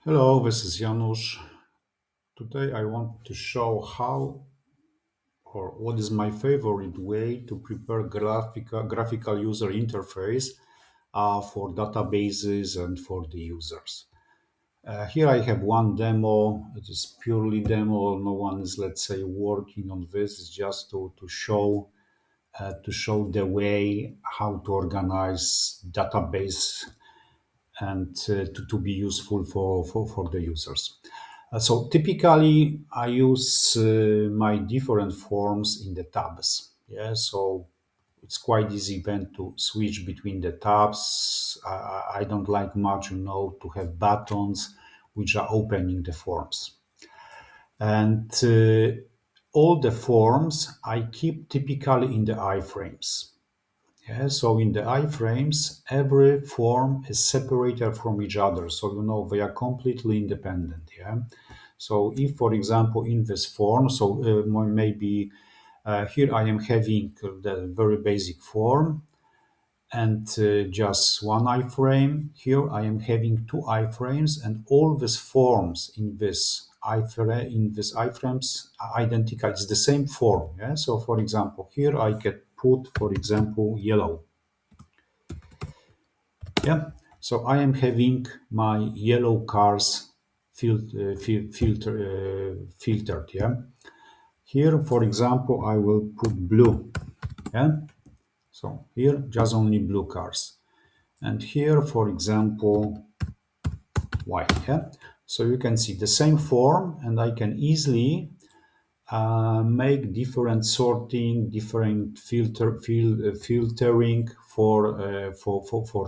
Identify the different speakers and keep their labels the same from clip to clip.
Speaker 1: Hello, this is Janusz. Today I want to show how or what is my favorite way to prepare graphical user interface for databases and for the users. Here I have one demo. It is purely demo. No one is, let's say, working on this. It's just to show the way how to organize database and to be useful for the users. So typically, I use my different forms in the tabs. Yeah, so it's quite easy then to switch between the tabs. I don't like much, to have buttons which are opening the forms. And all the forms I keep typically in the iframes. Yeah, so in the iframes, every form is separated from each other. So, they are completely independent. Yeah. So if, for example, in this form, so maybe here I am having the very basic form and just one iframe. Here I am having two iframes, and all these forms in this iframes are identical. It's the same form. Yeah. So for example, here I can put, for example, yellow. Yeah. So I am having my yellow cars filtered. Yeah. Here, for example, I will put blue. Yeah. So here, just only blue cars. And here, for example, white. Yeah. So you can see the same form, and I can easily make different sorting, different filtering for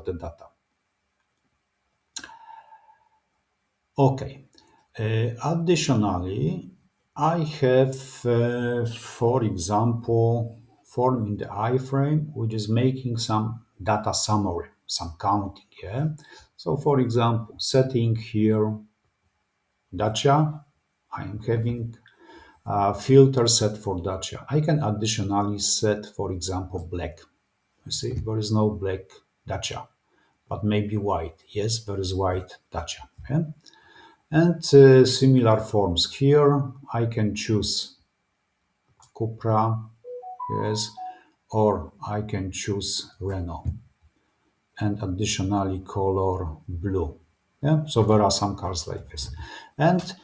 Speaker 1: the data. Okay. Additionally, I have, for example, form in the iframe, which is making some data summary, some counting. Yeah. So, for example, setting here dacha, I am having a filter set for dacha. I can additionally set, for example, black. You see, there is no black dacha, but maybe white. Yes, there is white dacha. Yeah? And similar forms here, I can choose Cupra, yes, or I can choose Renault, and additionally color blue. Yeah, so there are some cars like this. And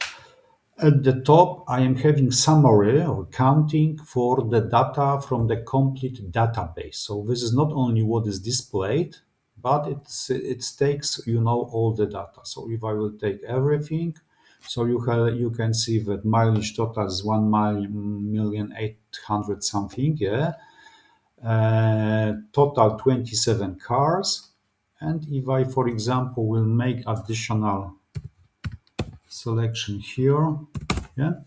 Speaker 1: at the top, I am having summary or counting for the data from the complete database. So this is not only what is displayed, but it takes all the data. So if I will take everything, so you can see that mileage total is 1,800,000 something. Yeah, total 27 cars. And if I, for example, will make additional selection here, yeah.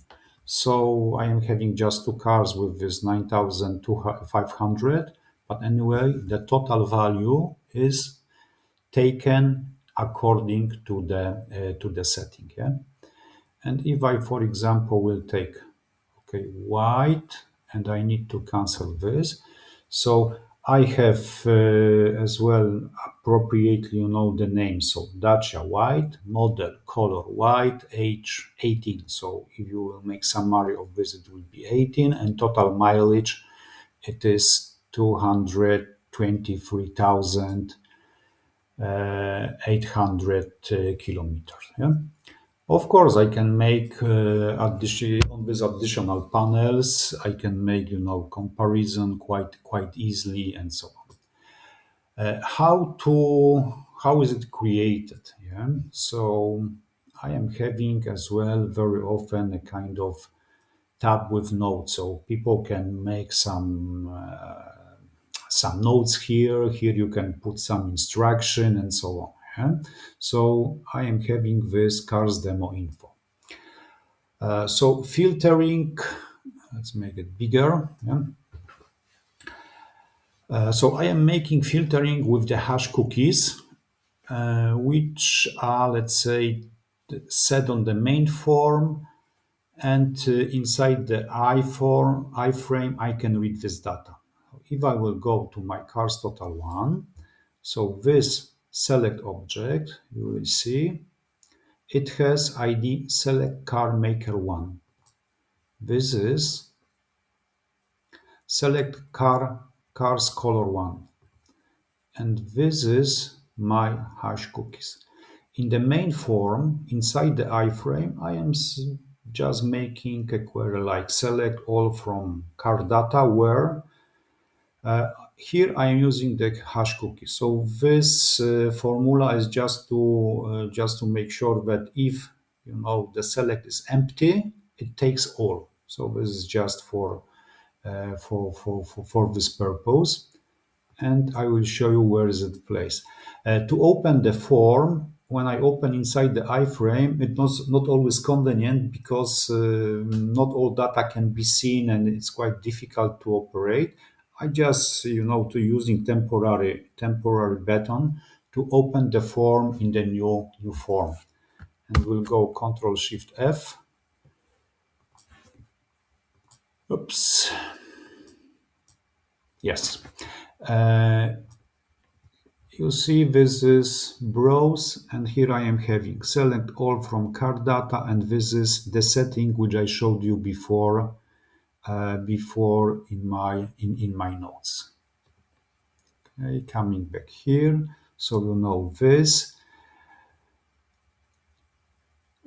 Speaker 1: So I am having just two cars with this 9,500, but anyway, the total value is taken according to the setting. Yeah, and if I, for example, will take white, and I need to cancel this. So I have as well appropriately, the name. So Dacia white, model, color white, age 18. So if you will make summary of this, it will be 18, and total mileage, it is 223,800 kilometers. Yeah. Of course, I can make on these additional panels. I can make comparison quite easily and so on. How is it created? Yeah. So I am having as well very often a kind of tab with notes, so people can make some notes here. Here you can put some instruction and so on. Yeah? So I am having this cars demo info. So filtering, let's make it bigger. Yeah? So I am making filtering with the hash cookies, which are, let's say, set on the main form, and inside the iframe, I can read this data. If I will go to my cars total one, so this select object, you will see, it has ID select car maker 1. This is select cars color 1. And this is my hash cookies. In the main form, inside the iFrame, I am just making a query like select all from car data where here I am using the hash cookie. So this formula is just to make sure that if the select is empty, it takes all. So this is just for this purpose, and I will show you where is it placed. To open the form, when I open inside the iFrame, it's not always convenient because not all data can be seen and it's quite difficult to operate. I just, to using temporary button to open the form in the new form. And we'll go Control Shift F. Oops. Yes. You see this is browse, and here I am having select all from card data, and this is the setting which I showed you before in my notes. Okay, coming back here, so you know this.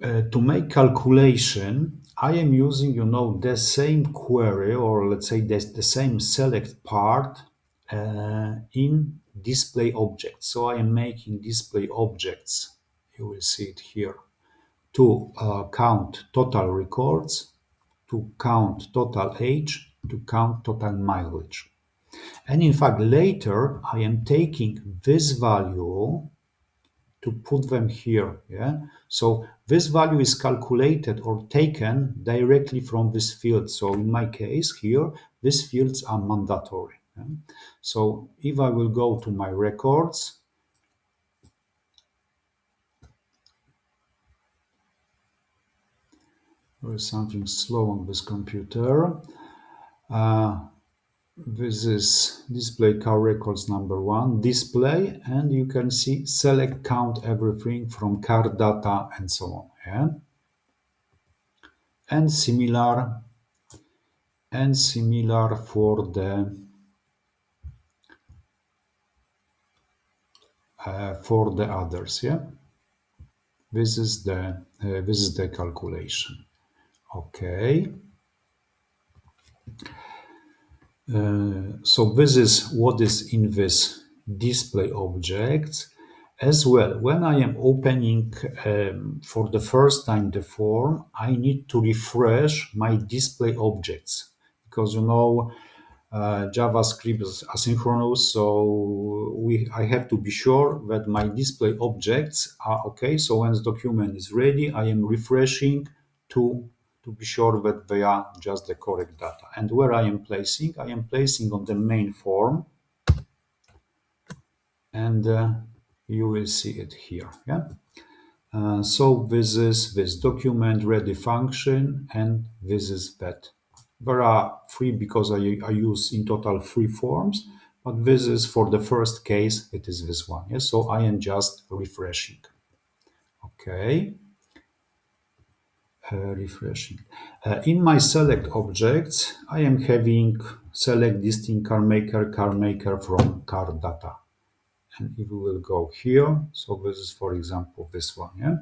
Speaker 1: To make calculation, I am using, the same query, or let's say the same select part in display objects. So I am making display objects. You will see it here to count total records, to count total age, to count total mileage. And in fact, later I am taking this value to put them here. Yeah. So this value is calculated or taken directly from this field. So in my case here, these fields are mandatory. Yeah? So if I will go to my records, there is something slow on this computer. This is display car records number 1, display, and you can see select count everything from car data and so on. Yeah? And similar for the others. Yeah, this is the calculation. Okay. So this is what is in this display objects. As well, when I am opening for the first time the form, I need to refresh my display objects because JavaScript is asynchronous, so I have to be sure that my display objects are okay. So when the document is ready, I am refreshing to be sure that they are just the correct data. And where I am placing on the main form, and you will see it here. Yeah. So this is this document ready function, and this is that. There are 3 because I use in total 3 forms, but this is for the first case, it is this one. Yes, so I am just refreshing. Okay, refreshing. In my select objects, I am having select distinct car maker from car data. And if we will go here, so this is, for example, this one. Yeah.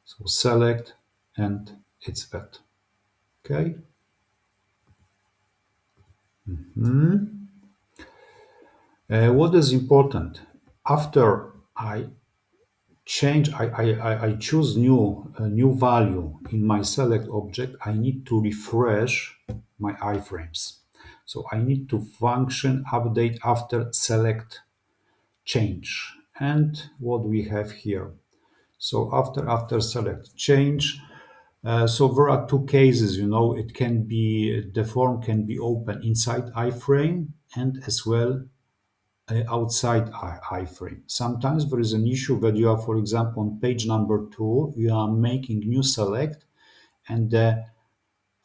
Speaker 1: So select, and it's that. Okay. What is important? After I change, I choose new value in my select object, I need to refresh my iframes. So I need to function update after select change. And what we have here. So after select change, so there are 2 cases, it can be, the form can be open inside iFrame and as well outside iFrame. Sometimes there is an issue that you are, for example, on page number 2, you are making new select, and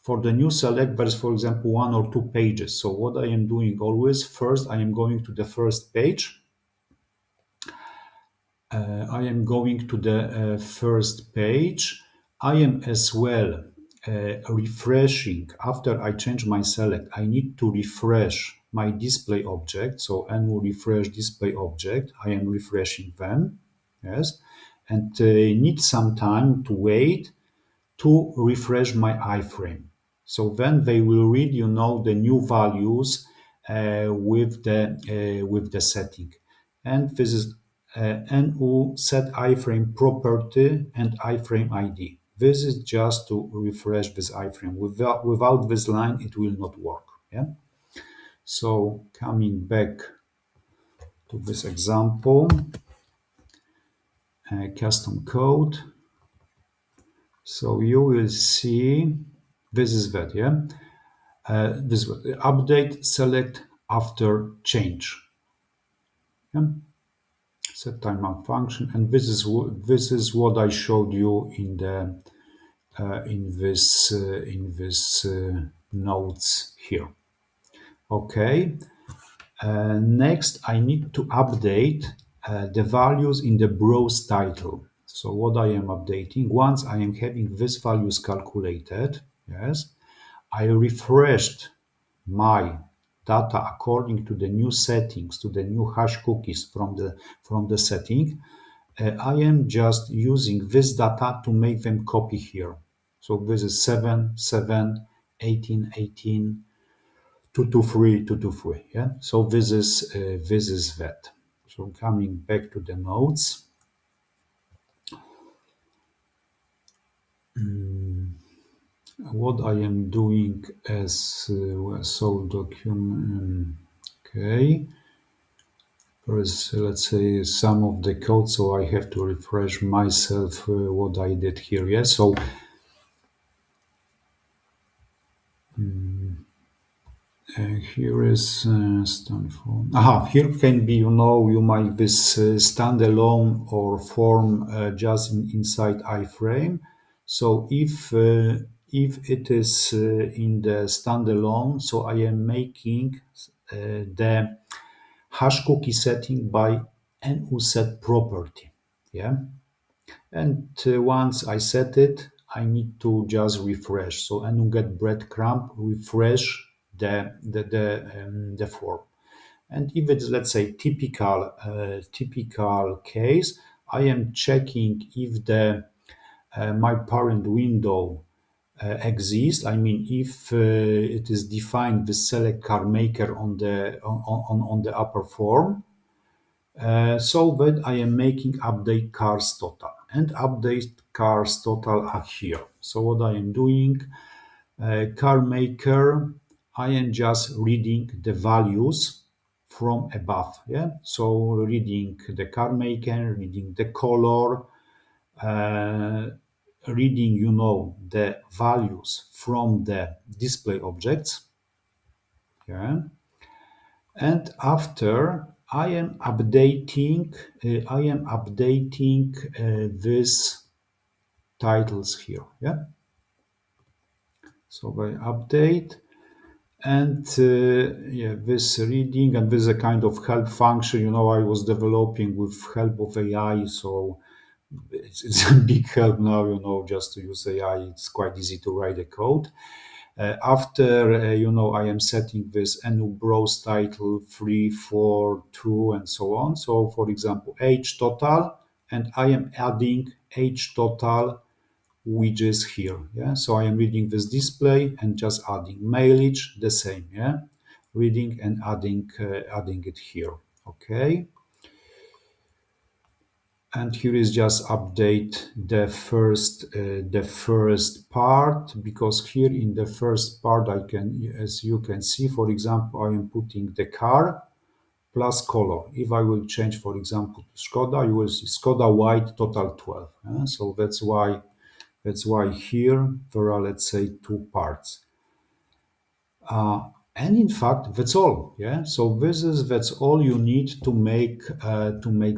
Speaker 1: for the new select, there is, for example, 1 or 2 pages. So what I am doing always, first I am going to the first page, I am going to the first page. I am as well refreshing. After I change my select, I need to refresh my display object. So nu refresh display object. I am refreshing them. Yes. And need some time to wait to refresh my iFrame. So then they will read, the new values with the setting. And this is nu set iFrame property and iFrame ID. This is just to refresh this iFrame. Without this line, it will not work. Yeah. So coming back to this example, custom code. So you will see this is that, yeah. This update select after change. Yeah? Set timeout function, and this is what I showed you in the in this notes here. Okay. Next, I need to update the values in the browse title. So what I am updating, once I am having these values calculated, yes, I refreshed my data according to the new settings, to the new hash cookies from the setting. I am just using this data to make them copy here. So this is 7, 7, 18, 18, 223, 223. Yeah. So this is that. So coming back to the notes. What I am doing as so document. Okay. First, let's say some of the code, so I have to refresh myself what I did here. Yeah. So here is Stanford. Aha, here can be, you might this standalone or form just inside iFrame. So if it is in the standalone, so I am making the hash cookie setting by nu set property. Yeah. And once I set it, I need to just refresh. So nu get breadcrumb, refresh the form. And if it's, let's say, typical case, I am checking if the my parent window exists. I mean, if it is defined the select car maker on the upper form, so that I am making update cars total, and update cars total are here. So what I am doing, car maker, I am just reading the values from above. Yeah. So reading the car maker, reading the color, reading, the values from the display objects. Yeah. And after I am updating these titles here. Yeah. So I update, and yeah, this reading, and this is a kind of help function. I was developing with help of AI, so it's a big help now. Just to use AI, it's quite easy to write a code. After I am setting this nu browse title 3, 4, 2, and so on. So for example, age total, and I am adding age total widgets here. Yeah. So I am reading this display and just adding mileage, the same. Yeah. Reading and adding it here. Okay. And here is just update the first part, because here in the first part I can, as you can see, for example, I am putting the car plus color. If I will change, for example, to Skoda, you will see Skoda white total 12. So that's why here there are, let's say, two parts. And in fact, that's all. Yeah. So that's all you need to make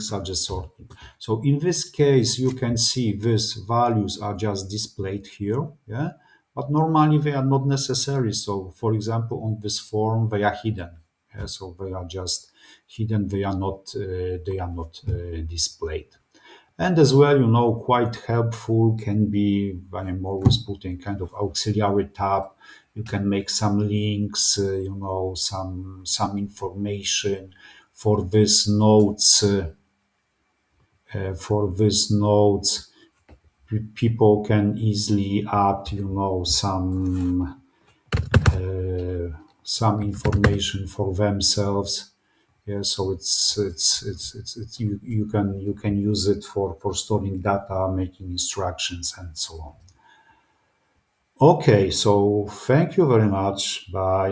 Speaker 1: such a sorting. So in this case, you can see these values are just displayed here. Yeah. But normally they are not necessary. So for example, on this form, they are hidden. Yeah. So they are just hidden. They are not displayed. And as well, quite helpful can be, I'm always putting kind of auxiliary tab. You can make some links, some information for this notes. For these nodes, people can easily add, some information for themselves. Yeah, so you can use it for storing data, making instructions, and so on. Okay, so thank you very much. Bye.